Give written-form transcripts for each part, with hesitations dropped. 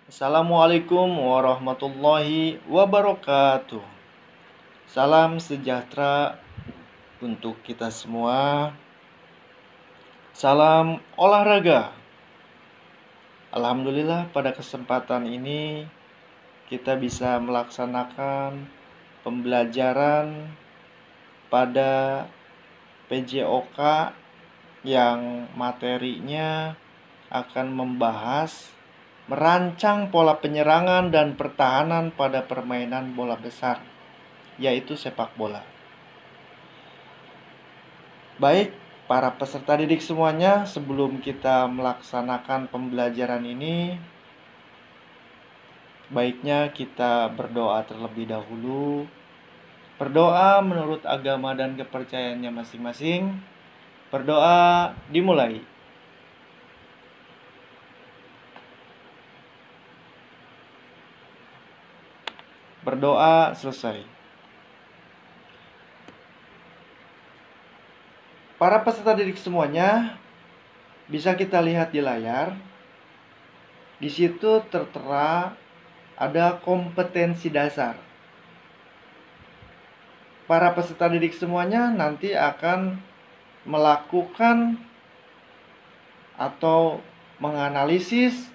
Assalamualaikum warahmatullahi wabarakatuh. Salam sejahtera untuk kita semua. Salam olahraga. Alhamdulillah pada kesempatan ini kita bisa melaksanakan pembelajaran pada PJOK yang materinya akan membahas merancang pola penyerangan dan pertahanan pada permainan bola besar, yaitu sepak bola. Baik, para peserta didik semuanya, sebelum kita melaksanakan pembelajaran ini, baiknya kita berdoa terlebih dahulu. Berdoa menurut agama dan kepercayaannya masing-masing. Berdoa dimulai. Berdoa selesai. Para peserta didik semuanya, bisa kita lihat di layar. Di situ tertera ada kompetensi dasar. Para peserta didik semuanya nanti akan melakukan atau menganalisis,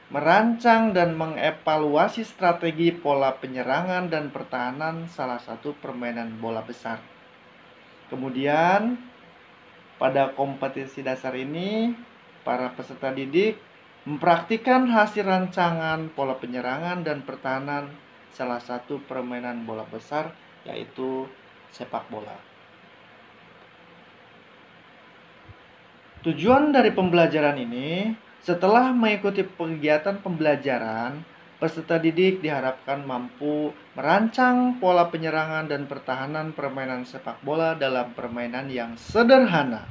merancang dan mengevaluasi strategi pola penyerangan dan pertahanan salah satu permainan bola besar. Kemudian pada kompetensi dasar ini, para peserta didik mempraktikkan hasil rancangan pola penyerangan dan pertahanan salah satu permainan bola besar, yaitu sepak bola. Tujuan dari pembelajaran ini, setelah mengikuti kegiatan pembelajaran, peserta didik diharapkan mampu merancang pola penyerangan dan pertahanan permainan sepak bola dalam permainan yang sederhana.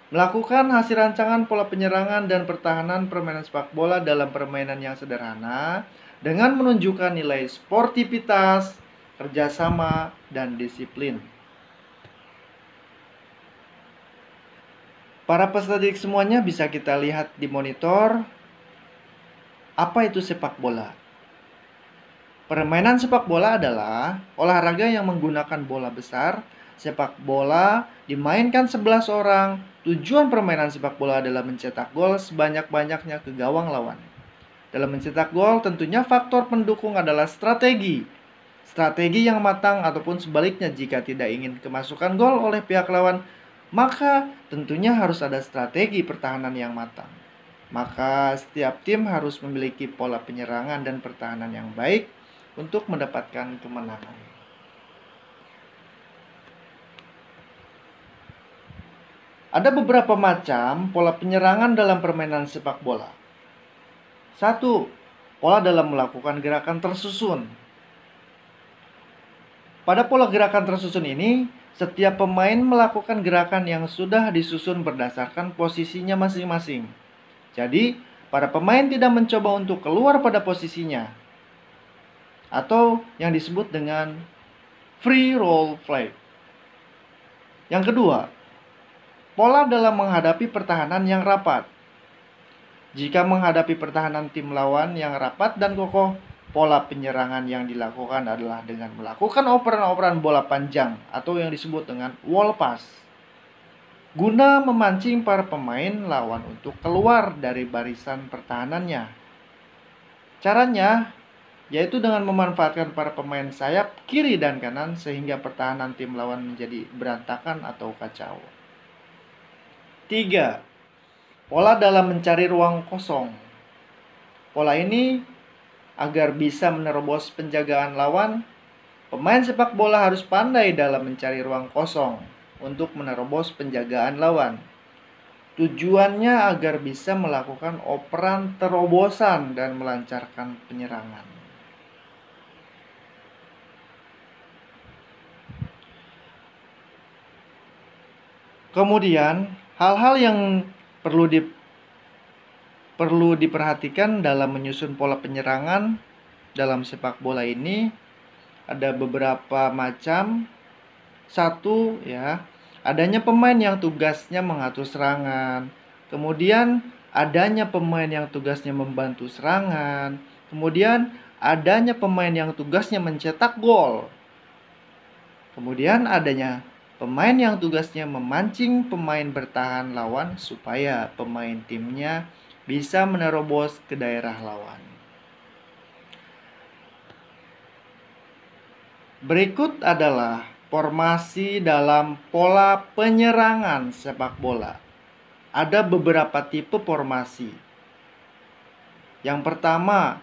Melakukan hasil rancangan pola penyerangan dan pertahanan permainan sepak bola dalam permainan yang sederhana dengan menunjukkan nilai sportivitas, kerjasama, dan disiplin. Para peserta didik semuanya bisa kita lihat di monitor. Apa itu sepak bola? Permainan sepak bola adalah olahraga yang menggunakan bola besar. Sepak bola dimainkan 11 orang. Tujuan permainan sepak bola adalah mencetak gol sebanyak-banyaknya ke gawang lawan. Dalam mencetak gol, tentunya faktor pendukung adalah strategi. Strategi yang matang ataupun sebaliknya, jika tidak ingin kemasukan gol oleh pihak lawan, maka tentunya harus ada strategi pertahanan yang matang. Maka setiap tim harus memiliki pola penyerangan dan pertahanan yang baik untuk mendapatkan kemenangan. Ada beberapa macam pola penyerangan dalam permainan sepak bola. 1. Pola dalam melakukan gerakan tersusun. Pada pola gerakan tersusun ini, setiap pemain melakukan gerakan yang sudah disusun berdasarkan posisinya masing-masing. Jadi, para pemain tidak mencoba untuk keluar pada posisinya, atau yang disebut dengan free role play. Yang kedua, pola dalam menghadapi pertahanan yang rapat. Jika menghadapi pertahanan tim lawan yang rapat dan kokoh, pola penyerangan yang dilakukan adalah dengan melakukan operan-operan bola panjang atau yang disebut dengan wall pass, guna memancing para pemain lawan untuk keluar dari barisan pertahanannya. Caranya yaitu dengan memanfaatkan para pemain sayap kiri dan kanan sehingga pertahanan tim lawan menjadi berantakan atau kacau. 3. Pola dalam mencari ruang kosong. Pola ini agar bisa menerobos penjagaan lawan, pemain sepak bola harus pandai dalam mencari ruang kosong untuk menerobos penjagaan lawan. Tujuannya agar bisa melakukan operan terobosan dan melancarkan penyerangan. Kemudian, hal-hal yang perlu diperhatikan dalam menyusun pola penyerangan dalam sepak bola ini ada beberapa macam. 1, adanya pemain yang tugasnya mengatur serangan. Kemudian adanya pemain yang tugasnya membantu serangan, kemudian adanya pemain yang tugasnya mencetak gol, kemudian adanya pemain yang tugasnya memancing pemain bertahan lawan supaya pemain timnya bisa menerobos ke daerah lawan. Berikut adalah formasi dalam pola penyerangan sepak bola. Ada beberapa tipe formasi. Yang pertama,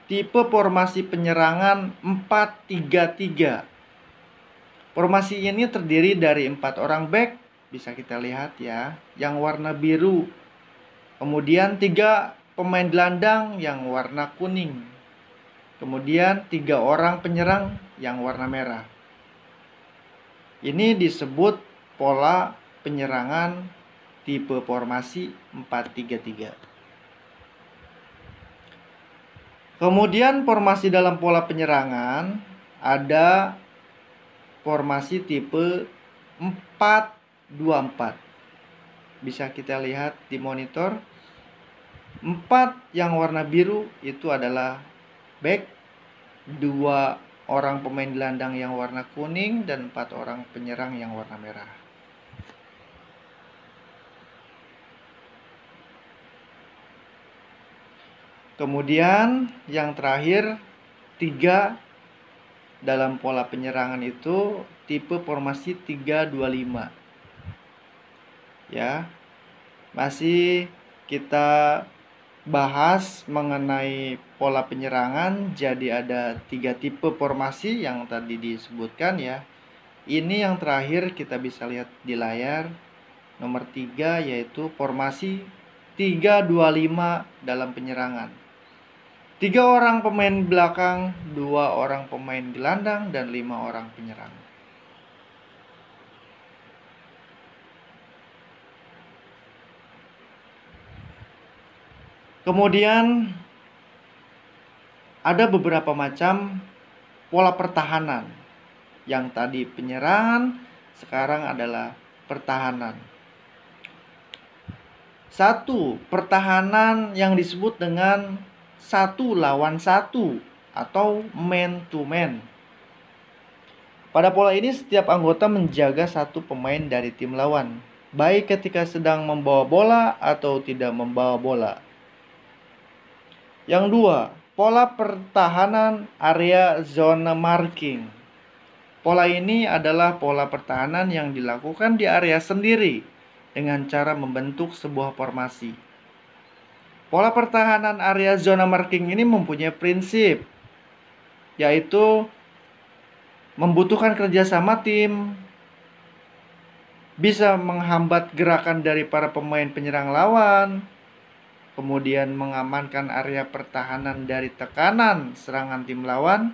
tipe formasi penyerangan 4-3-3. Formasi ini terdiri dari 4 orang back, bisa kita lihat ya, yang warna biru. Kemudian 3 pemain gelandang yang warna kuning. Kemudian 3 orang penyerang yang warna merah. Ini disebut pola penyerangan tipe formasi 4-3-3. Kemudian formasi dalam pola penyerangan ada formasi tipe 4-2-4. Bisa kita lihat di monitor. 4 yang warna biru itu adalah back, 2 orang pemain gelandang yang warna kuning, dan 4 orang penyerang yang warna merah. Kemudian yang terakhir, 3 dalam pola penyerangan itu tipe formasi 3-2-5. Ya. Masih kita bahas mengenai pola penyerangan, jadi ada 3 tipe formasi yang tadi disebutkan ya. Ini yang terakhir kita bisa lihat di layar, nomor 3, yaitu formasi 3-2-5 dalam penyerangan. 3 orang pemain belakang, 2 orang pemain gelandang, dan 5 orang penyerang. Kemudian ada beberapa macam pola pertahanan. Yang tadi penyerangan, sekarang adalah pertahanan. 1. Pertahanan yang disebut dengan 1 lawan 1 atau man to man. Pada pola ini setiap anggota menjaga 1 pemain dari tim lawan, baik ketika sedang membawa bola atau tidak membawa bola. Yang 2, pola pertahanan area zona marking. Pola ini adalah pola pertahanan yang dilakukan di area sendiri dengan cara membentuk sebuah formasi. Pola pertahanan area zona marking ini mempunyai prinsip, yaitu membutuhkan kerjasama tim, bisa menghambat gerakan dari para pemain penyerang lawan, kemudian mengamankan area pertahanan dari tekanan serangan tim lawan.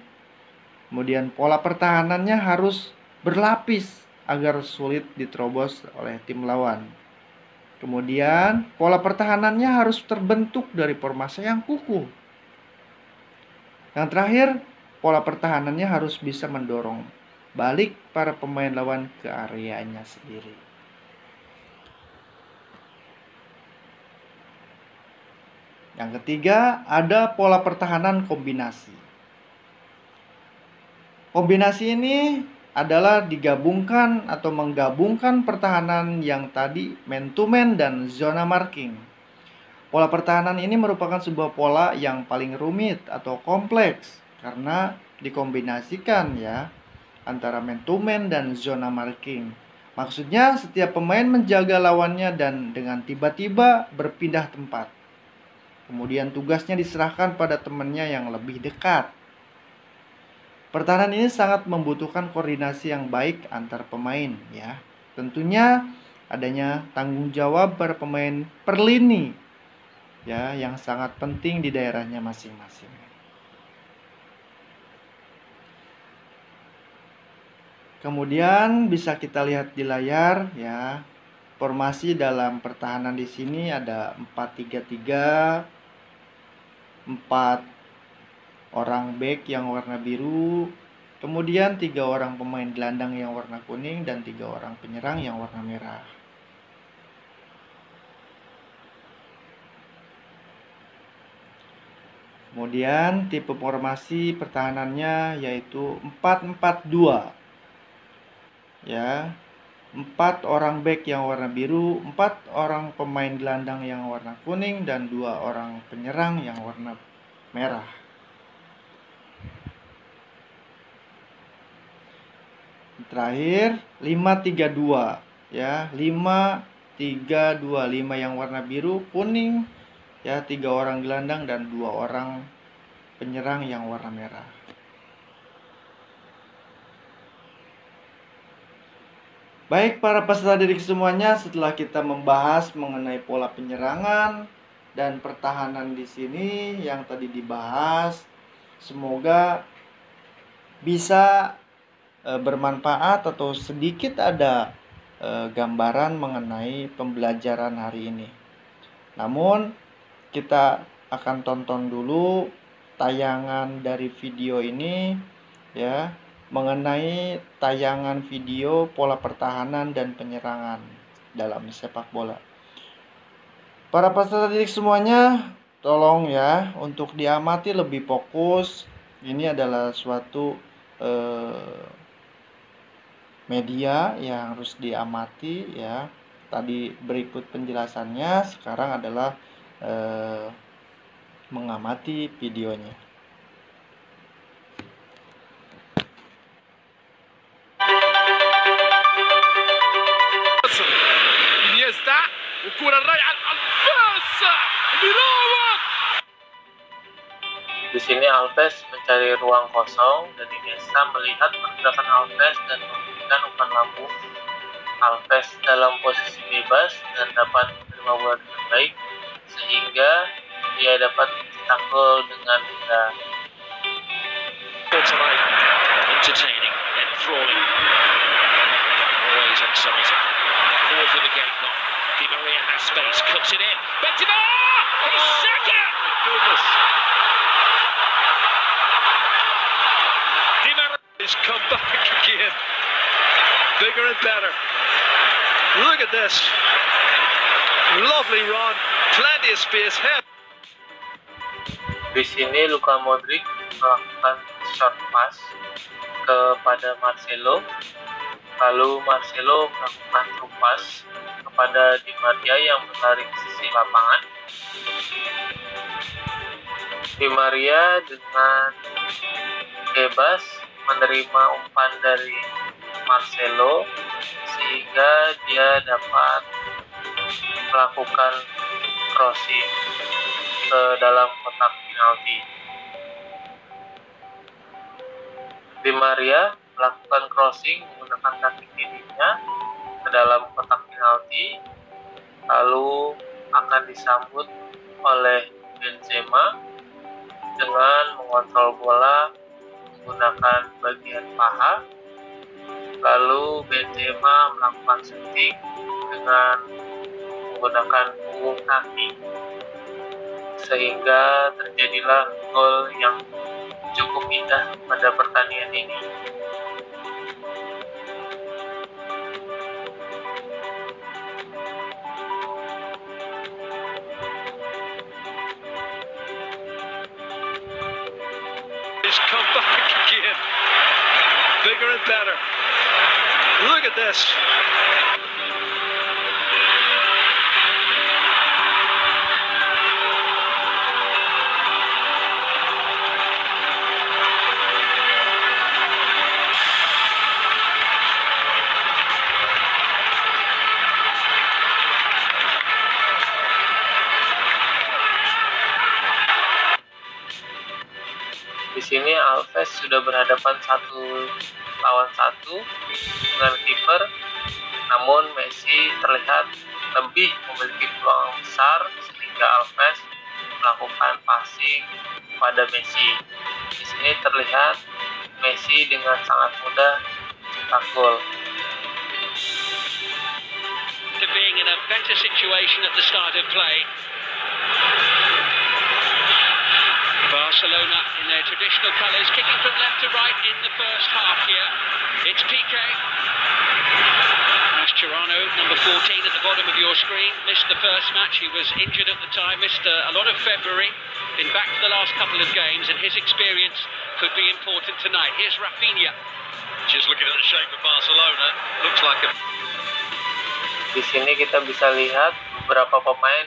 Kemudian pola pertahanannya harus berlapis agar sulit diterobos oleh tim lawan. Kemudian pola pertahanannya harus terbentuk dari formasi yang kukuh. Yang terakhir, pola pertahanannya harus bisa mendorong balik para pemain lawan ke areanya sendiri. Yang ketiga, ada pola pertahanan kombinasi. Kombinasi ini adalah digabungkan atau menggabungkan pertahanan yang tadi man to man dan zona marking. Pola pertahanan ini merupakan sebuah pola yang paling rumit atau kompleks karena dikombinasikan ya antara man to man dan zona marking. Maksudnya setiap pemain menjaga lawannya dan dengan tiba-tiba berpindah tempat. Kemudian tugasnya diserahkan pada temannya yang lebih dekat. Pertahanan ini sangat membutuhkan koordinasi yang baik antar pemain ya. Tentunya adanya tanggung jawab para pemain per lini ya yang sangat penting di daerahnya masing-masing. Kemudian bisa kita lihat di layar ya. Formasi dalam pertahanan di sini ada 4-3-3, 4 orang back yang warna biru, kemudian 3 orang pemain gelandang yang warna kuning, dan 3 orang penyerang yang warna merah. Kemudian tipe formasi pertahanannya yaitu 4-4-2. Ya, 4 orang back yang warna biru, 4 orang pemain gelandang yang warna kuning, dan 2 orang penyerang yang warna merah. Terakhir 5-3-2 ya, 5-3-2, 5 yang warna biru, kuning ya, 3 orang gelandang dan 2 orang penyerang yang warna merah. Baik para peserta didik semuanya, setelah kita membahas mengenai pola penyerangan dan pertahanan di sini yang tadi dibahas, semoga bisa bermanfaat atau sedikit ada gambaran mengenai pembelajaran hari ini. Namun kita akan tonton dulu tayangan dari video ini ya, mengenai tayangan video pola pertahanan dan penyerangan dalam sepak bola. Para peserta didik semuanya, tolong ya untuk diamati lebih fokus. Ini adalah suatu media yang harus diamati ya. Tadi berikut penjelasannya, sekarang adalah mengamati videonya. Di sini Alves mencari ruang kosong dan Iniesta melihat pergerakan Alves dan memberikan umpan lambung. Alves dalam posisi bebas dan dapat menerima bola dengan baik sehingga dia dapat tackle dengan mudah. Entertaining, enthralling, always exciting. Forward for the game, Di Maria has space, cuts it in. Benzema! He's second! Oh my goodness! Di Maria has come back again. Bigger and better. Look at this. Lovely run, plenty of space. Di sini Luka Modric melakukan short pass kepada Marcelo, lalu Marcelo melakukan through pass kepada Di Maria yang berlari ke sisi lapangan. Di Maria dengan bebas menerima umpan dari Marcelo sehingga dia dapat melakukan crossing ke dalam kotak penalti. Di Maria melakukan crossing menggunakan kaki kirinya ke dalam kotak penalti, lalu akan disambut oleh Benzema dengan mengontrol bola menggunakan bagian paha, lalu Benzema melakukan shooting dengan menggunakan punggung kaki sehingga terjadilah gol yang cukup indah pada pertandingan ini. He's come back again. Bigger and better. Look at this. Di sini Alves sudah berhadapan 1-1 dengan kiper, namun Messi terlihat lebih memiliki peluang besar sehingga Alves melakukan passing pada Messi. Di sini terlihat Messi dengan sangat mudah mencetak gol. To being in a better situation at the start of play. Barcelona in their traditional colours, kicking from left to right in the first half here. It's Piqué. Nice Mascherano, number 14 at the bottom of your screen, missed the first match. He was injured at the time, missed a lot of February, been back for the last couple of games, and his experience could be important tonight. Here's Rafinha. Just looking at the shape of Barcelona, looks like a... Di sini kita bisa lihat beberapa pemain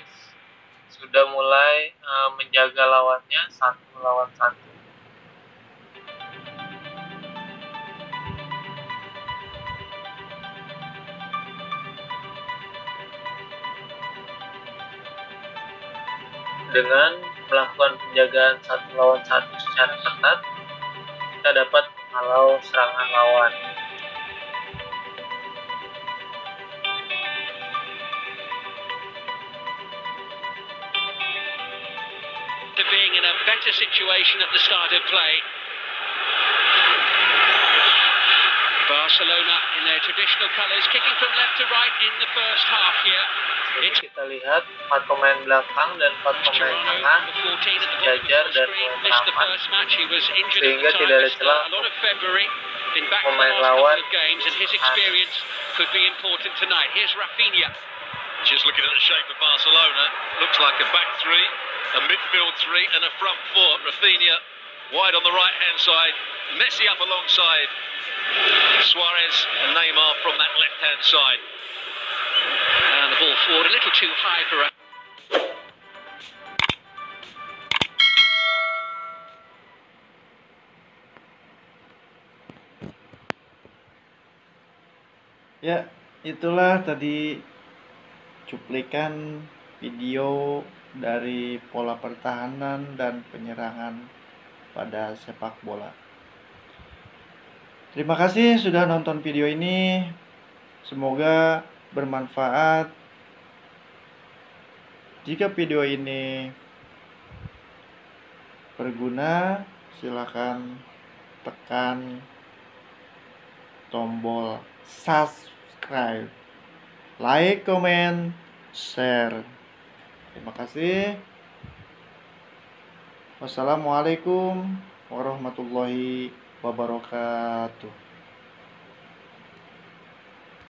sudah mulai menjaga lawannya satu lawan satu. Dengan melakukan penjagaan satu lawan satu secara ketat, kita dapat menghalau serangan lawan. To being in a better situation at the start of play. Barcelona in their traditional colours, kicking from left to right in the first half here. It's Kita lihat 4 pemain belakang dan 4 pemain tengah sejajar dan beraman, sehingga tidak ada celah pemain lawan. could be important tonight. Here's Rafinha. Just looking at the shape of Barcelona, looks like a back three, a midfield three, and a front four. Rafinha wide on the right-hand side, Messi up alongside Suarez and Neymar from that left-hand side. And the ball forward a little too high for a... Ya, itulah tadi cuplikan video dari pola pertahanan dan penyerangan pada sepak bola. Terima kasih sudah nonton video ini. Semoga bermanfaat. Jika video ini berguna, silakan tekan tombol subscribe, like, comment, share. Terima kasih. Wassalamualaikum warahmatullahi wabarakatuh.